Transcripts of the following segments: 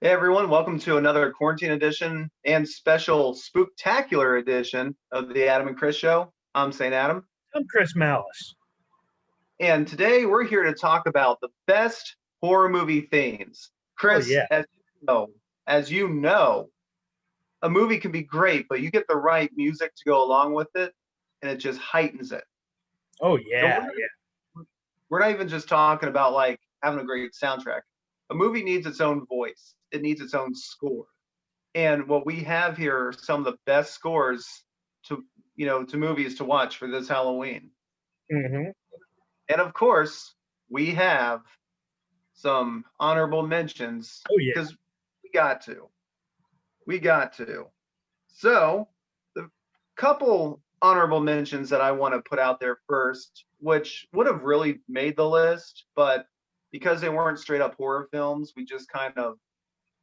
Hey everyone, welcome to another quarantine edition and special spooktacular edition of the Adam and Chris Show. I'm St. Adam, I'm Chris Malice. and today we're here to talk about the best horror movie themes. Oh Chris, yeah. as you know, a movie can be great, but you get the right music to go along with it, and it just heightens it. Oh And yeah. we're not even just talking about like having a great soundtrack. A movie needs its own voice. It needs its own score. And what we have here are some of the best scores to movies to watch for this Halloween. Mm-hmm. And of course, we have some honorable mentions Oh yeah. because we got to. We got to. So, the couple honorable mentions that I want to put out there first, which would have really made the list, but because they weren't straight up horror films, we just kind of,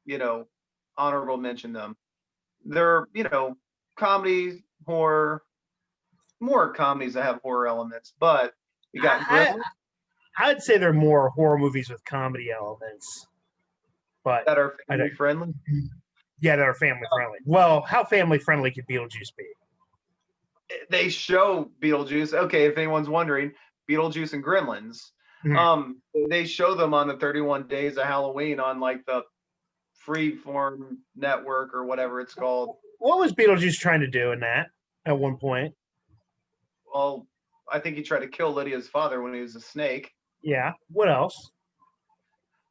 you know, honorable mention them. They're, comedy, horror, more comedies that have horror elements, but we got I, Gremlins I'd say they're more horror movies with comedy elements, but that are I family don't, friendly. yeah, that are family friendly. Well, how family friendly could Beetlejuice be? They show Beetlejuice. Okay, if anyone's wondering, Beetlejuice and Gremlins. Mhm. They show them on the 31 Days of Halloween on like the Freeform network or whatever it's called. What was Beetlejuice trying to do in that at one point? Well, I think he tried to kill Lydia's father when he was a snake. Yeah. What else?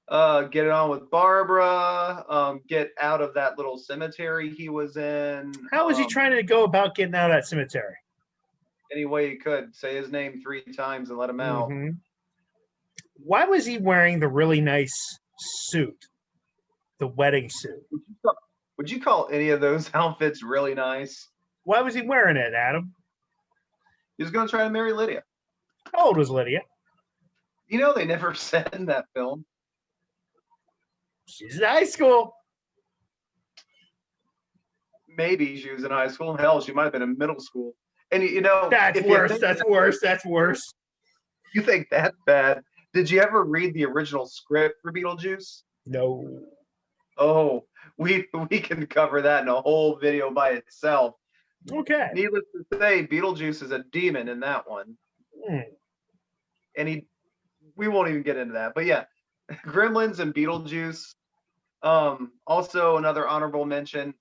Get it on with Barbara. Get out of that little cemetery he was in. How was he trying to go about getting out of that cemetery? Any way he could. Say his name 3 times and let him out. Mm-hmm. Why was he wearing the really nice suit, the wedding suit? Would you call any of those outfits really nice? Why was he wearing it, Adam? He was going to try to marry Lydia. How old was Lydia? They never said in that film. She's in high school. Maybe she was in high school. Hell, she might have been in middle school. And That's worse. That's worse. That's worse. You think that's bad? Did you ever read the original script for Beetlejuice? No. Oh, we can cover that in a whole video by itself. Okay. Needless to say, Beetlejuice is a demon in that one. And we won't even get into that. But yeah, Gremlins and Beetlejuice. Also another honorable mention,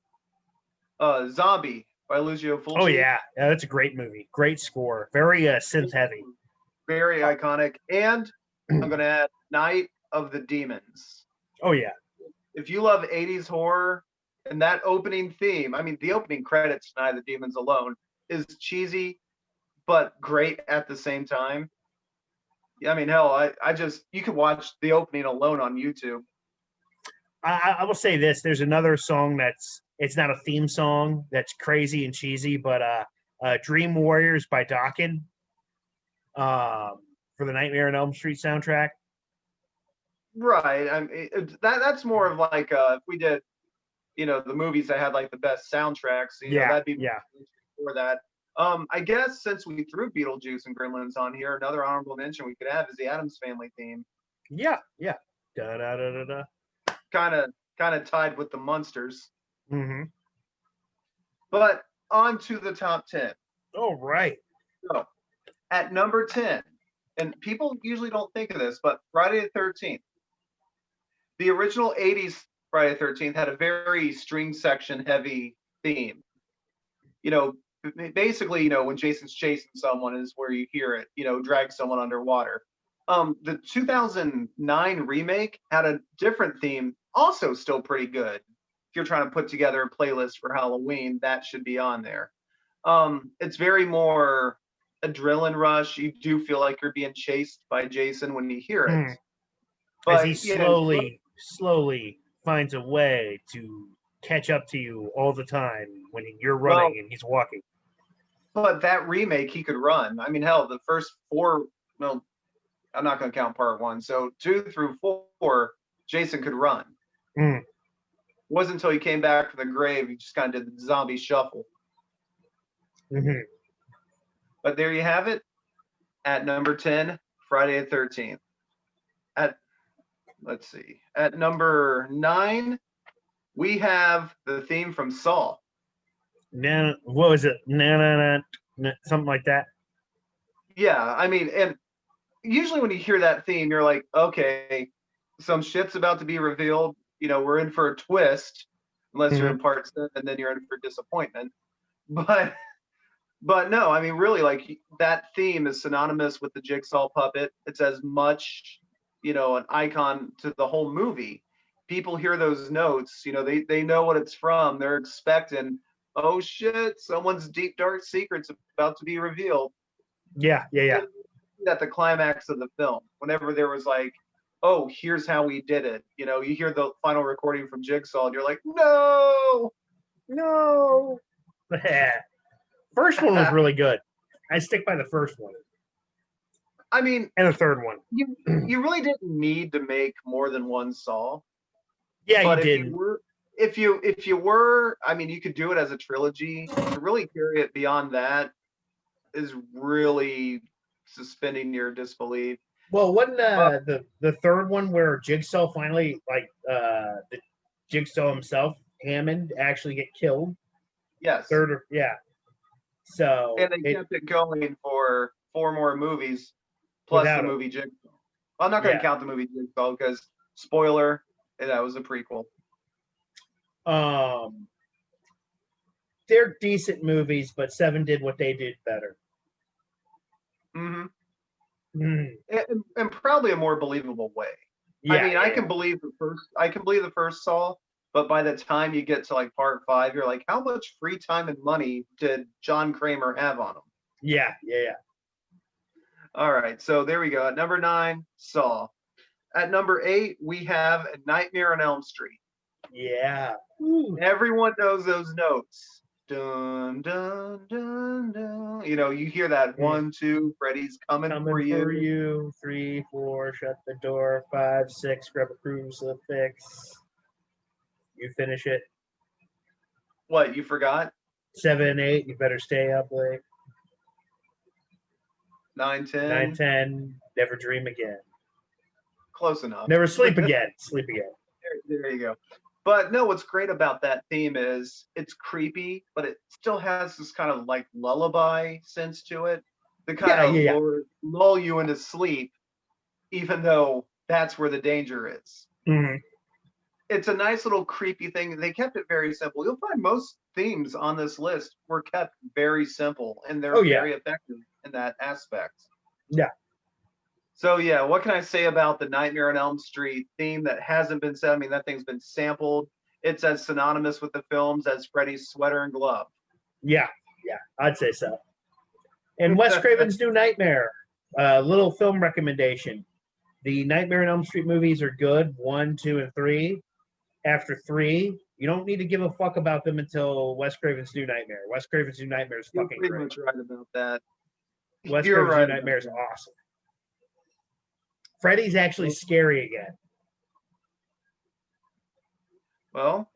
Zombie by Lucio Fulci. Oh yeah, that's a great movie. Great score. Very synth heavy. Very iconic. And I'm gonna add Night of the Demons. Oh yeah. If you love 80s horror and that opening theme, I mean the opening credits to Night of the Demons alone is cheesy but great at the same time. I mean, hell, you could watch the opening alone on YouTube. I will say this: there's another song it's not a theme song that's crazy and cheesy, but "Dream Warriors" by Dokken for the Nightmare on Elm Street soundtrack. Right. I mean, that's more of like if we did, the movies that had like the best soundtracks. That'd be for that. I guess since we threw Beetlejuice and Gremlins on here, another honorable mention we could have is the Addams Family theme. Yeah. Da da da da da. Kind of tied with the Munsters. Mm-hmm. But on to the top 10. Oh right. So at number 10, and people usually don't think of this, but Friday the 13th. The original 80s Friday the 13th had a very string section heavy theme. Basically, when Jason's chasing someone is where you hear it, drag someone underwater. The 2009 remake had a different theme, also still pretty good. If you're trying to put together a playlist for Halloween, that should be on there. It's very more adrenaline rush. You do feel like you're being chased by Jason when you hear it. But, as he slowly finds a way to catch up to you all the time when you're running and he's walking. But that remake, he could run. I mean, hell, the first 4, well, I'm not going to count part 1. So 2 through 4, Jason could run. It wasn't until he came back from the grave, he just kind of did the zombie shuffle. Mm-hmm. But there you have it. At number 10, Friday the 13th. At number 9, we have the theme from Saw. Nah, what was it? Nah, something like that. Yeah, I mean, and usually when you hear that theme, you're like, okay, some shit's about to be revealed. We're in for a twist, unless you're in part 7, and then you're in for disappointment. But no, I mean, really, like that theme is synonymous with the Jigsaw puppet. It's as much, an icon to the whole movie. People hear those notes, they know what it's from. They're expecting, oh shit, someone's deep dark secret's about to be revealed. Yeah. At the climax of the film, whenever there was like, oh, here's how we did it. You hear the final recording from Jigsaw, and you're like, no. First one was really good. I stick by the first one. I mean, and the third one. You really didn't need to make more than one Saw. Yeah, but you did. If you were, I mean, you could do it as a trilogy. To really carry it beyond that is really suspending your disbelief. Well, wasn't the third one where Jigsaw finally, like the Jigsaw himself, Hammond, actually get killed? Yes. Yeah. So and they kept it going for 4 more movies, plus the movie Jigsaw. I'm not going to count the movie Jigsaw because spoiler, that was a prequel. They're decent movies, but 7 did what they did better. And probably a more believable way. Yeah, I mean, I can believe the first Saw, but by the time you get to like part 5, you're like, how much free time and money did John Kramer have on him? Yeah. All right, so there we go. At number 9, Saw. At number 8, we have Nightmare on Elm Street. Yeah. Everyone knows those notes. Dun, dun, dun, dun. You hear that 1, 2, Freddy's coming for you. 3, 4, shut the door. 5, 6, grab a crucifix. You finish it. What, you forgot? 7, 8, you better stay up late. 9, 10. 9, 10, never dream again. Close enough. Never sleep again. Sleep again. There you go. But no, what's great about that theme is it's creepy, but it still has this kind of like lullaby sense to it. The kind of lull you into sleep, even though that's where the danger is. Mm-hmm. It's a nice little creepy thing. They kept it very simple. You'll find most themes on this list were kept very simple, and they're very effective in that aspect. Yeah. So yeah, what can I say about the Nightmare on Elm Street theme that hasn't been said? I mean, that thing's been sampled. It's as synonymous with the films as Freddy's sweater and glove. Yeah, I'd say so. And Wes Craven's New Nightmare, little film recommendation. The Nightmare on Elm Street movies are good, 1, 2, and 3. After 3, you don't need to give a fuck about them until Wes Craven's New Nightmare. Wes Craven's New Nightmare is fucking great. You're pretty much right about that. Wes Craven's New Nightmare is awesome. Freddy's actually scary again. Well,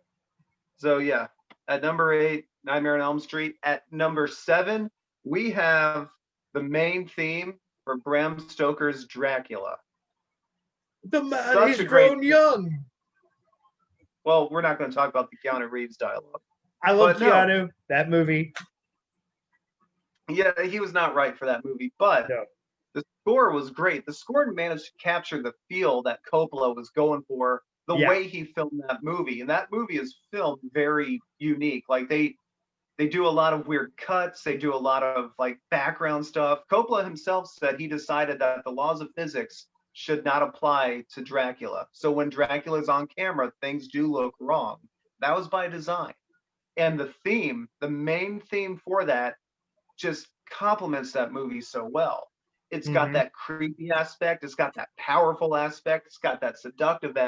so yeah, at number 8, Nightmare on Elm Street. At number 7, we have the main theme for Bram Stoker's Dracula. The man is grown young. Well, we're not going to talk about the Keanu Reeves dialogue. I love Keanu. That movie. Yeah, he was not right for that movie, but the score was great. The score managed to capture the feel that Coppola was going for, the way he filmed that movie. And that movie is filmed very unique. Like they do a lot of weird cuts. They do a lot of like background stuff. Coppola himself said he decided that the laws of physics should not apply to Dracula. So when Dracula's on camera, things do look wrong. That was by design. And the theme, the main theme for that, just complements that movie so well. It's got that creepy aspect. It's got that powerful aspect. It's got that seductive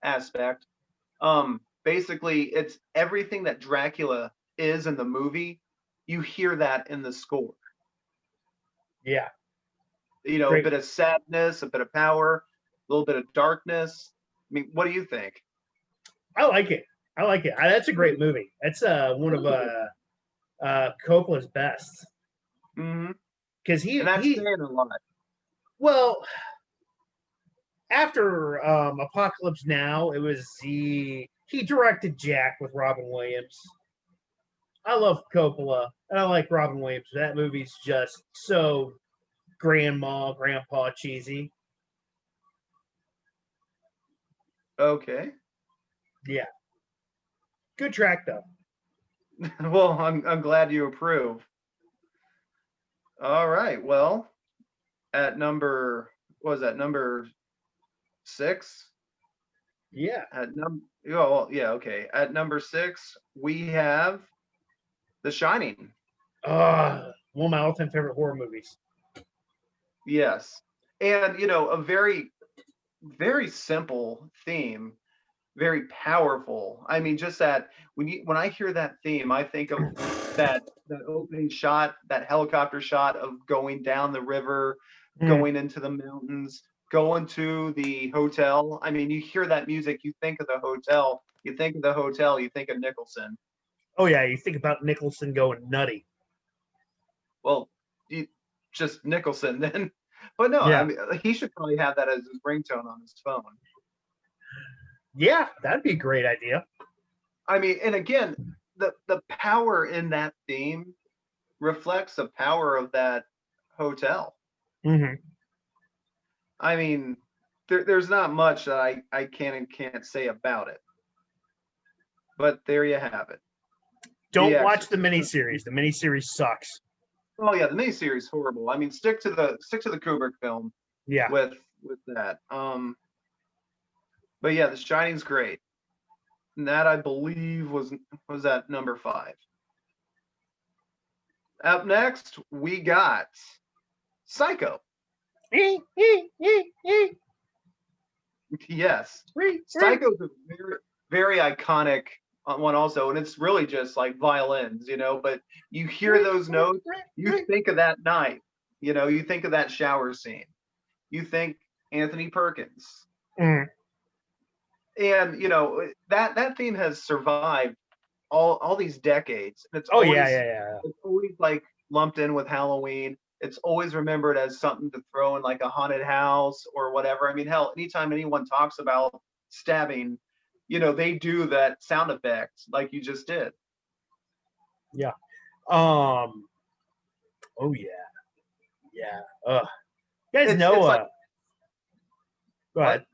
aspect. Basically, it's everything that Dracula is in the movie. You hear that in the score. Yeah. A bit of sadness, a bit of power, a little bit of darkness. I mean, what do you think? I like it. That's a great movie. That's one of Coppola's best. Mm-hmm. Because saying a lot. Well, after Apocalypse Now, it was he directed Jack with Robin Williams. I love Coppola, and I like Robin Williams. That movie's just so grandpa cheesy. Okay. Yeah. Good track though. Well, I'm glad you approve. All right. Well, at number what was that, number 6? Yeah. Okay. At number 6, we have The Shining. One of my all-time favorite horror movies. Yes. And a very, very simple theme, very powerful. I mean, just that when I hear that theme, I think of that opening shot, that helicopter shot of going down the river, going into the mountains, going to the hotel. I mean, you hear that music, you think of the hotel, you think of Nicholson. Oh yeah, you think about Nicholson going nutty. Well, just Nicholson then. But no, yeah. I mean, he should probably have that as his ringtone on his phone. Yeah, that'd be a great idea. I mean, and again, the power in that theme reflects the power of that hotel. Mm-hmm. I mean, there's not much that I can and can't say about it. But there you have it. Don't watch the miniseries. The miniseries sucks. Oh yeah, the miniseries is horrible. I mean, stick to the Kubrick film. Yeah. With that. But yeah, The Shining's great. And that, I believe, was at number 5. Up next, we got Psycho. Yes. Psycho's a very, very iconic one also, and it's really just like violins, but you hear those notes, you think of that night, you think of that shower scene, you think Anthony Perkins. And that theme has survived all these decades. It's it's always like lumped in with Halloween. It's always remembered as something to throw in like a haunted house or whatever. I mean, hell, anytime anyone talks about stabbing, they do that sound effect like you just did. Yeah. Oh yeah. Yeah. You guys know. Like, go ahead.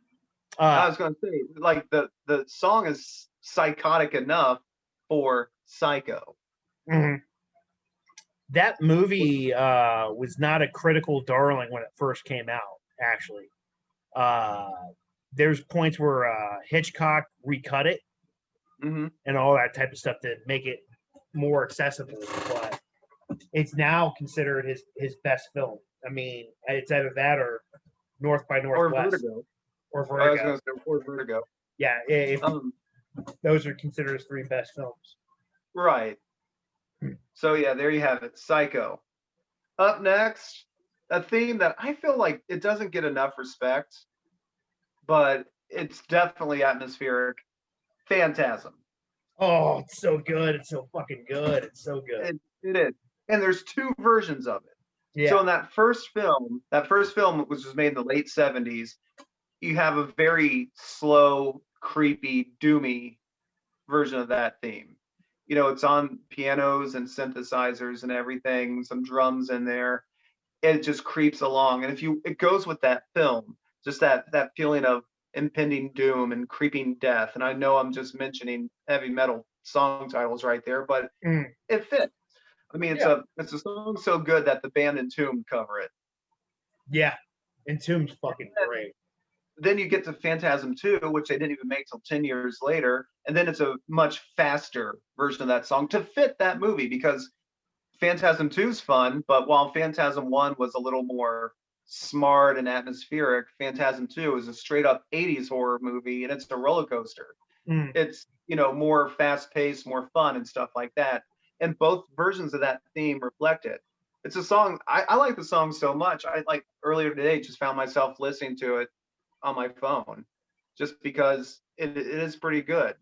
I was going to say, like the song is psychotic enough for Psycho. Mm-hmm. That movie was not a critical darling when it first came out. Actually, there's points where Hitchcock recut it and all that type of stuff to make it more accessible, but it's now considered his best film. I mean, it's either that or North by Northwest. Or Vertigo. I was going to say Vertigo. Yeah, those are considered his 3 best films. Right. So yeah, there you have it, Psycho. Up next, a theme that I feel like it doesn't get enough respect, but it's definitely atmospheric. Phantasm. Oh, it's so good. It's so fucking good. It's so good. It is. And there's 2 versions of it. Yeah. So in that first film, which was made in the late 70s, you have a very slow, creepy, doomy version of that theme. It's on pianos and synthesizers and everything, some drums in there. It just creeps along. And it goes with that film, just that feeling of impending doom and creeping death. And I know I'm just mentioning heavy metal song titles right there, but it fits. I mean, it's a song so good that the band Entombed cover it. Yeah, Entombed's fucking great. Then you get to Phantasm 2, which they didn't even make till 10 years later. And then it's a much faster version of that song to fit that movie, because Phantasm 2 is fun, but while Phantasm 1 was a little more smart and atmospheric, Phantasm 2 is a straight up 80s horror movie, and it's a roller coaster. It's, more fast paced, more fun and stuff like that. And both versions of that theme reflect it. It's a song, I like the song so much. I like earlier today just found myself listening to it on my phone just because it is pretty good.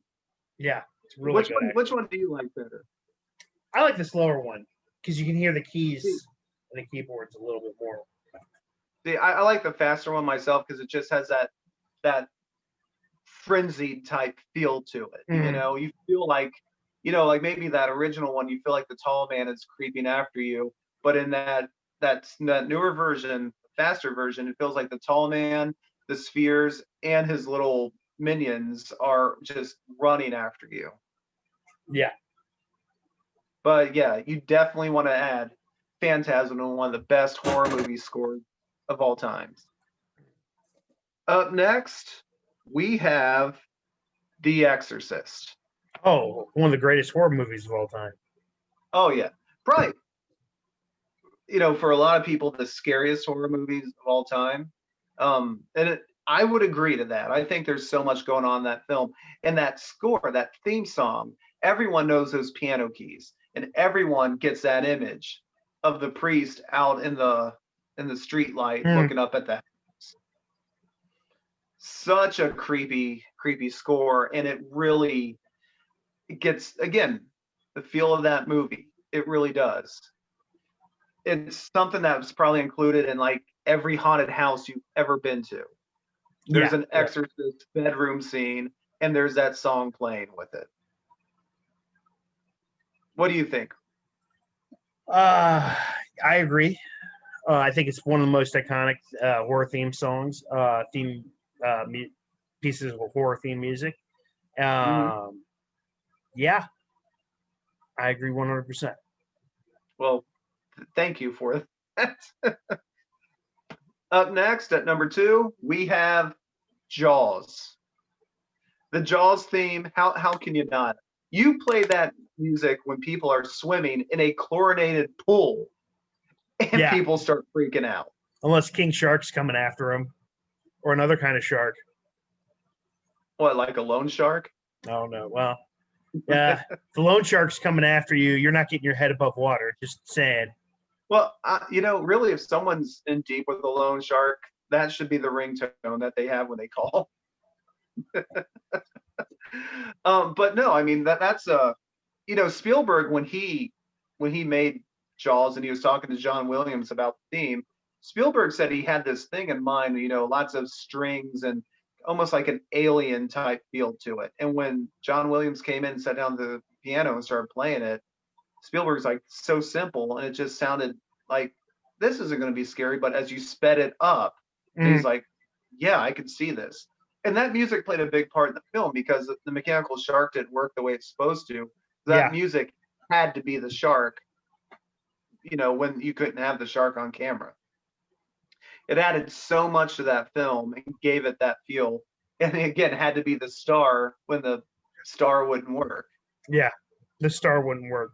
Yeah, it's really good. Which one do you like better? I like the slower one because you can hear the keys and the keyboards a little bit more. See, I like the faster one myself because it just has that that frenzied type feel to it. Mhm. You feel like, like maybe that original one, you feel like the tall man is creeping after you, but in that newer version, faster version, it feels like the tall man, the spheres, and his little minions are just running after you. Yeah. But yeah, you definitely want to add Phantasm to one of the best horror movie scores of all times. Up next, we have The Exorcist. Oh, one of the greatest horror movies of all time. Oh yeah, probably, for a lot of people, the scariest horror movies of all time. I would agree to that. I think there's so much going on in that film, and that score, that theme song. Everyone knows those piano keys, and everyone gets that image of the priest out in the street light Mm. looking up at that. Such a creepy score, and it really gets, again, the feel of that movie. It really does. It's something that was probably included in like every haunted house you've ever been to. There's Yeah. an exorcist bedroom scene, and there's that song playing with it. What do you think? I agree. I think it's one of the most iconic horror theme songs, pieces of horror theme music. Yeah, I agree 100%. Well, thank you for that. Up next at number 2, we have Jaws. The Jaws theme, how can you not? You play that music when people are swimming in a chlorinated pool and Yeah. people start freaking out. Unless King Shark's coming after him or another kind of shark. What, like a loan shark? Oh, no. Well, yeah. If the loan shark's coming after you, you're not getting your head above water. Just saying. Well, really, if someone's in deep with a loan shark, that should be the ringtone that they have when they call. But no, I mean that's Spielberg, when he made Jaws and he was talking to John Williams about the theme, Spielberg said he had this thing in mind, lots of strings and almost like an alien type feel to it. And when John Williams came in and sat down the piano and started playing it, Spielberg's like, so simple, and it just sounded like this isn't going to be scary. But as you sped it up, he's like, yeah, I could see this. And that music played a big part in the film because the mechanical shark didn't work the way it's supposed to. That music had to be the shark, when you couldn't have the shark on camera. It added so much to that film and gave it that feel. And again, had to be the star when the star wouldn't work. Yeah, the star wouldn't work.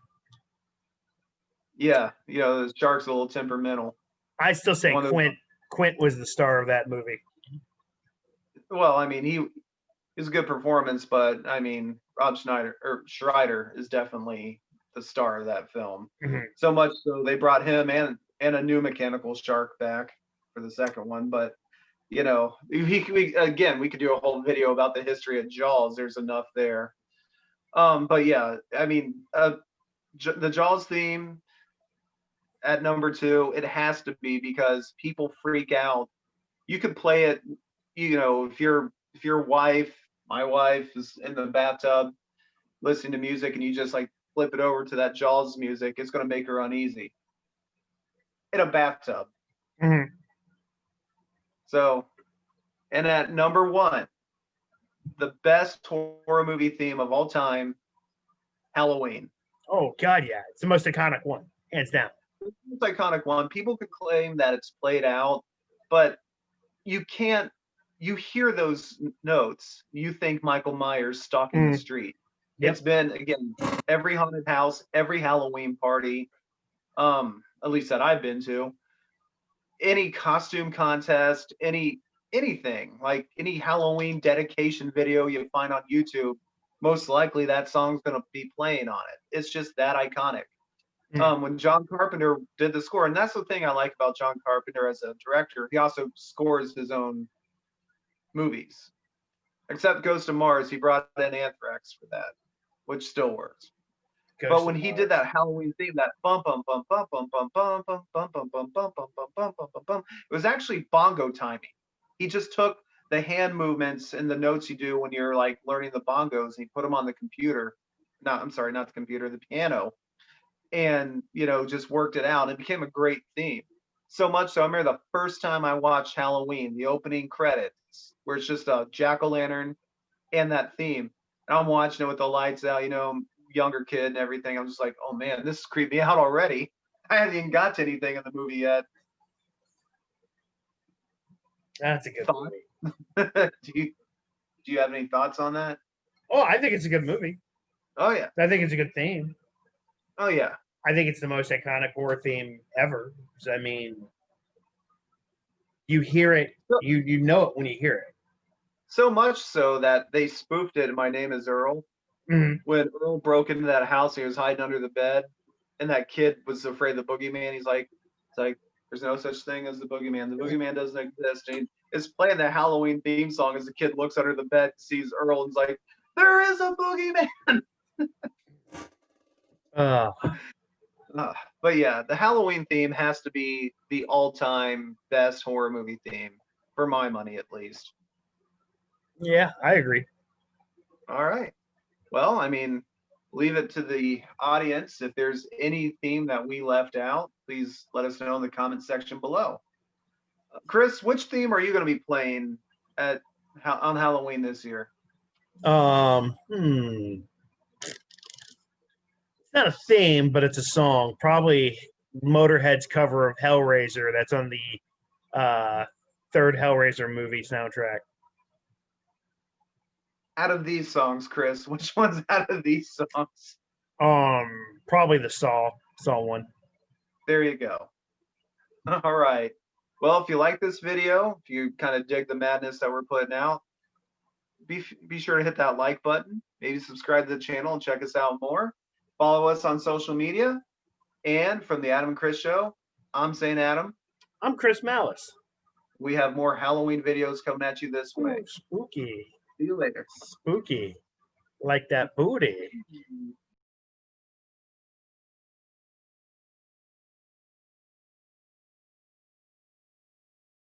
Yeah, the shark's a little temperamental. I still say Quint was the star of that movie. Well, I mean, he was a good performance, but I mean, Rob Schreider is definitely the star of that film. Mm-hmm. So much so they brought him and a new mechanical shark back for the second one. But we could do a whole video about the history of Jaws. There's enough there. But yeah, I mean, the Jaws theme at number 2, it has to be because people freak out. You could play it, if your wife, my wife, is in the bathtub listening to music and you just like flip it over to that Jaws music, it's going to make her uneasy in a bathtub. Mm-hmm. So, and at number 1, the best horror movie theme of all time, Halloween. Oh God, yeah, it's the most iconic one, hands down. It's an iconic one. People could claim that it's played out, but you can't. You hear those notes, you think Michael Myers stalking the street. Yep. It's been, again, every haunted house, every Halloween party, at least that I've been to, any costume contest, anything, like any Halloween dedication video you find on YouTube, most likely that song's going to be playing on it. It's just that iconic. When John Carpenter did the score, and that's the thing I like about John Carpenter as a director, he also scores his own movies. Except Ghost of Mars, he brought in Anthrax for that, which still works. But when he did that Halloween theme, that bum bum bum bum bum bum bum bum bum bum bum bum bum bum bum bum bum bum, it was actually bongo timing. He just took the hand movements and the notes you do when you're like learning the bongos, and you put them on the computer. No, I'm sorry, not the computer, the piano, and just worked it out. It became a great theme. So much so, I remember the first time I watched Halloween, the opening credits, where it's just a jack-o'-lantern and that theme. And I'm watching it with the lights out, younger kid and everything. I'm just like, oh man, this is creeping me out already. I haven't even got to anything in the movie yet. That's a good movie. do you have any thoughts on that? Oh, I think it's a good movie. Oh yeah. I think it's a good theme. Oh yeah. I think it's the most iconic horror theme ever. I mean, you hear it, you know it when you hear it. So much so that they spoofed it in My Name is Earl. Mm-hmm. When Earl broke into that house, he was hiding under the bed, and that kid was afraid of the boogeyman. He's like, there's no such thing as the boogeyman. The boogeyman doesn't exist. And it's playing the Halloween theme song as the kid looks under the bed, sees Earl, and is like, there is a boogeyman. But yeah, the Halloween theme has to be the all-time best horror movie theme, for my money at least. Yeah, I agree. All right. Well, I mean, leave it to the audience. If there's any theme that we left out, please let us know in the comment section below. Chris, which theme are you going to be playing on Halloween this year? It's not a theme, but it's a song. Probably Motorhead's cover of Hellraiser. That's on the third Hellraiser movie soundtrack. Out of these songs, Chris, which one's out of these songs? Probably the Saw one. There you go. All right. Well, if you like this video, if you kind of dig the madness that we're putting out, be sure to hit that like button. Maybe subscribe to the channel and check us out more. Follow us on social media. And from the Adam and Chris Show, I'm St. Adam. I'm Chris Malice. We have more Halloween videos coming at you this way. Ooh, spooky. See you later. Spooky. Like that booty.